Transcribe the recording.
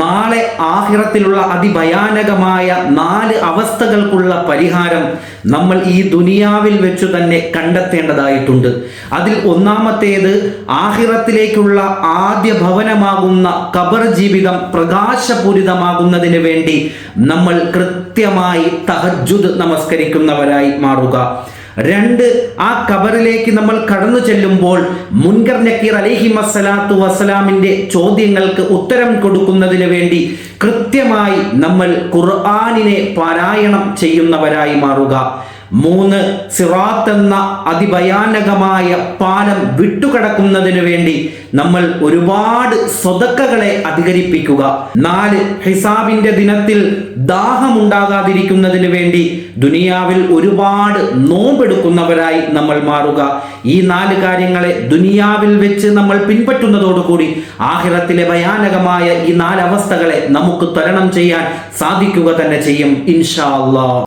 നാളെ ആഖിറത്തിലുള്ള അതിഭയാനകമായ 4 അവസ്ഥകൾക്കുള്ള പരിഹാരം നമ്മൾ ഈ ദുനിയാവിൽ വെച്ചു തന്നെ കണ്ടെത്തേണ്ടതായിട്ടുണ്ട്. അതിൽ ഒന്നാമത്തേത്, ആഖിറത്തിലേക്കുള്ള ആദ്യ ഭവനമാകുന്ന ഖബർ ജീവിതം പ്രകാശപൂരിതമാകുന്നതിന് വേണ്ടി നമ്മൾ കൃത്യമായി തഹജ്ജുദ് നമസ്കരിക്കുന്നവരായി മാറുക. 2, ആ ഖബറിലേക്ക് നമ്മൾ കടന്നു ചെല്ലുമ്പോൾ മുൻകർ നക്കീർ അലൈഹിമസ്സലാത്തു വസ്സലാമിന്റെ ചോദ്യങ്ങൾക്ക് ഉത്തരം കൊടുക്കുന്നതിന് വേണ്ടി കൃത്യമായി നമ്മൾ ഖുർആനിനെ പാരായണം ചെയ്യുന്നവരായി മാറുക. 3, സിറാത്ത് എന്ന അതിഭയാനകമായ പാലം വിട്ടുകടക്കുന്നതിന് വേണ്ടി നമ്മൾ ഒരുപാട് സ്വതക്കകളെ അധികരിപ്പിക്കുക. 4, ഹിസാബിന്റെ ദിനത്തിൽ ദാഹമുണ്ടാകാതിരിക്കുന്നതിന് വേണ്ടി ദുനിയാവിൽ ഒരുപാട് നോമ്പെടുക്കുന്നവരായി നമ്മൾ മാറുക. ഈ 4 കാര്യങ്ങളെ ദുനിയാവിൽ വെച്ച് നമ്മൾ പിൻപറ്റുന്നതോടുകൂടി ആഖിറത്തിലെ ഭയാനകമായ ഈ 4 അവസ്ഥകളെ നമുക്ക് തരണം ചെയ്യാൻ സാധിക്കുക തന്നെ ചെയ്യും ഇൻഷാ അല്ലാഹ്.